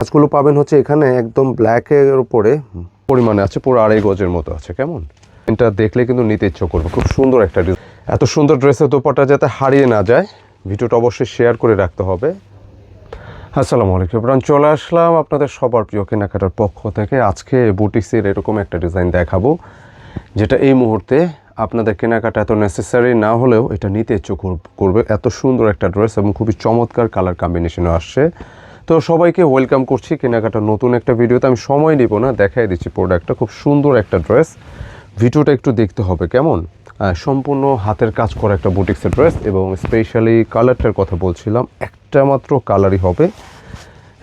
কাজগুলো পাবেন হচ্ছে এখানে একদম ব্ল্যাকের উপরে পরিমাণে আছে, পুরো 2.5 গজের মতো আছে। কেমন এটা দেখলে কিন্তু নিতে ইচ্ছে করবে। খুব সুন্দর একটা ডিজাইন। এত সুন্দর ড্রেসের দোপাট্টা যাতে হারিয়ে না যায়, ভিডিওটা অবশ্যই শেয়ার করে রাখতে হবে। আসসালামু আলাইকুম, এবার চলে আসলাম আপনাদের সবার প্রিয় কেনাকাটার পক্ষ থেকে। আজকে বুটিক্সের এরকম একটা ডিজাইন দেখাবো, যেটা এই মুহূর্তে আপনাদের কেনাকাটা এত নেসেসারি না হলেও এটা নিতে ইচ্ছে করবে। এত সুন্দর একটা ড্রেস এবং খুবই চমৎকার কালার কম্বিনেশনও আসছে। তো সবাইকে ওয়েলকাম করছি কেনাকাটার নতুন একটা ভিডিওতে। আমি সময় নিব না, দেখাই দিচ্ছি প্রোডাক্টটা। খুব সুন্দর একটা ড্রেস, ভিডিওটা একটু দেখতে হবে। কেমন সম্পূর্ণ হাতের কাজ করা একটা বুটিক্সের ড্রেস, এবং স্পেশালি কালারটার কথা বলছিলাম, একটা মাত্র কালারই হবে।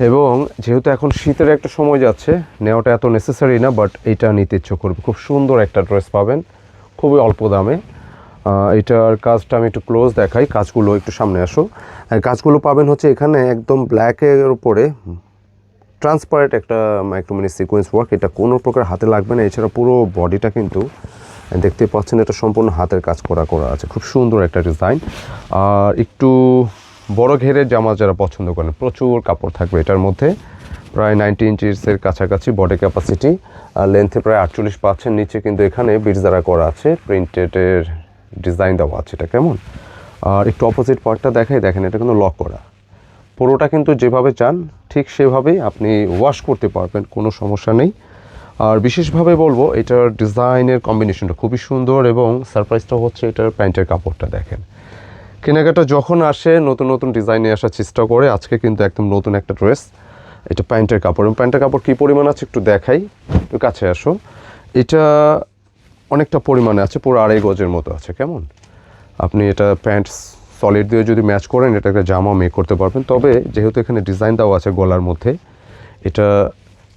এবং যেহেতু এখন শীতের একটা সময় যাচ্ছে, নেওয়াটা এত নেসেসারি না, বাট এটা নিতে ইচ্ছে করবে। খুব সুন্দর একটা ড্রেস পাবেন খুবই অল্প দামে। এটার কাজটা আমি একটু ক্লোজ দেখাই, কাজগুলো একটু সামনে আসো। কাজগুলো পাবেন হচ্ছে এখানে একদম ব্ল্যাকের উপরে ট্রান্সপারেন্ট একটা মাইক্রোমিনি সিকোয়েন্স ওয়ার্ক। এটা কোনো প্রকার হাতে লাগবে না। এছাড়া পুরো বডিটা কিন্তু দেখতে পাচ্ছেন, এটা সম্পূর্ণ হাতের কাজ করা আছে। খুব সুন্দর একটা ডিজাইন। আর একটু বড় ঘেরের জামা যারা পছন্দ করেন, প্রচুর কাপড় থাকবে এটার মধ্যে। প্রায় 90 ইঞ্চিসের কাছাকাছি বডি ক্যাপাসিটি, আর লেন্থে প্রায় 48 পাচ্ছেন। নিচে কিন্তু এখানে বিটস দ্বারা করা আছে, প্রিন্টেডের ডিজাইন দেওয়া আছে। এটা কেমন। আর একটু অপোজিট পার্টটা দেখাই, দেখেন এটা কিন্তু লক করা। পুরোটা কিন্তু যেভাবে চান ঠিক সেভাবেই আপনি ওয়াশ করতে পারবেন, কোনো সমস্যা নেই। আর বিশেষভাবে বলবো, এটার ডিজাইনের কম্বিনেশনটা খুবই সুন্দর, এবং সারপ্রাইজটা হচ্ছে এটার প্যান্টের কাপড়টা দেখেন। কেনাকাটা যখন আসে নতুন নতুন ডিজাইনে আসার চেষ্টা করে। আজকে কিন্তু একদম নতুন একটা ড্রেস। এটা প্যান্টের কাপড়, এবং প্যান্টের কাপড় কী পরিমাণ আছে একটু দেখাই, একটু কাছে আসো। এটা অনেকটা পরিমাণে আছে, পুরো 2.5 গজের মতো আছে। কেমন আপনি এটা প্যান্ট সলিড দিয়ে যদি ম্যাচ করেন, এটা একটা জামা মেক করতে পারবেন। তবে যেহেতু এখানে ডিজাইন দেওয়া আছে গলার মধ্যে, এটা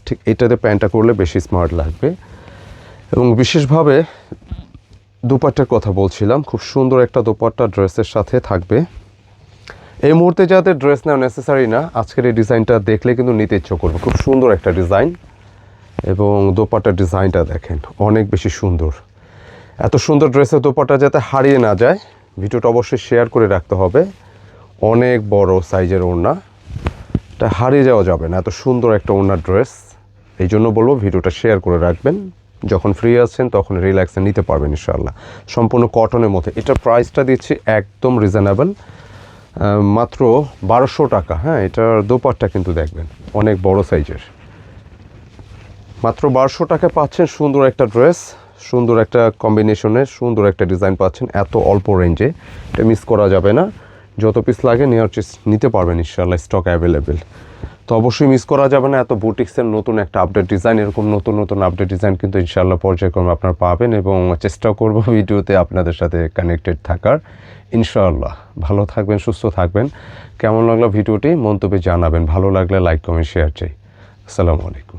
ঠিক এটাতে প্যান্টটা করলে বেশি স্মার্ট লাগবে। এবং বিশেষভাবে দোপাট্টার কথা বলছিলাম, খুব সুন্দর একটা দোপাট্টা ড্রেসের সাথে থাকবে। এই মুহূর্তে যাদের ড্রেস নেওয়া নেসেসারি না, আজকের এই ডিজাইনটা দেখলে কিন্তু নিতে ইচ্ছে করবে। খুব সুন্দর একটা ডিজাইন, এবং দোপাট্টার ডিজাইনটা দেখেন অনেক বেশি সুন্দর। এত সুন্দর ড্রেসের দোপাট্টা যাতে হারিয়ে না যায়, ভিডিওটা অবশ্যই শেয়ার করে রাখতে হবে। অনেক বড় সাইজের ওড়না, এটা হারিয়ে যাওয়া যাবে না। এত সুন্দর একটা ওড়নার ড্রেস, এই জন্য বলবো ভিডিওটা শেয়ার করে রাখবেন। যখন ফ্রি আছেন তখন রিল্যাক্সে নিতে পারবেন ইনশাআল্লাহ। সম্পূর্ণ কটনের মধ্যে। এটার প্রাইসটা দিচ্ছি একদম রিজনেবল, মাত্র 1200 টাকা। হ্যাঁ, এটার দোপাট্টা কিন্তু দেখবেন অনেক বড় সাইজের। মাত্র 1200 টাকায় পাচ্ছেন সুন্দর একটা ড্রেস, সুন্দর একটা কম্বিনেশনের সুন্দর একটা ডিজাইন পাচ্ছেন এত অল্প রেঞ্জে। এটা মিস করা যাবে না। যত পিস লাগে নিতে পারবেন ইনশাআল্লাহ, স্টক অ্যাভেলেবেল। তো অবশ্যই মিস করা যাবে না। এত বুটিক্সের নতুন একটা আপডেট ডিজাইন, এরকম নতুন নতুন আপডেট ডিজাইন কিন্তু ইনশাআল্লাহ পর্যায়ক্রমে আপনারা পাবেন, এবং চেষ্টা করব ভিডিওতে আপনাদের সাথে কানেক্টেড থাকার ইনশাআল্লাহ। ভালো থাকবেন, সুস্থ থাকবেন। কেমন লাগলো ভিডিওটি মন্তব্যে জানাবেন। ভালো লাগলে লাইক, কমেন্ট, শেয়ার চাই। আসসালামু আলাইকুম।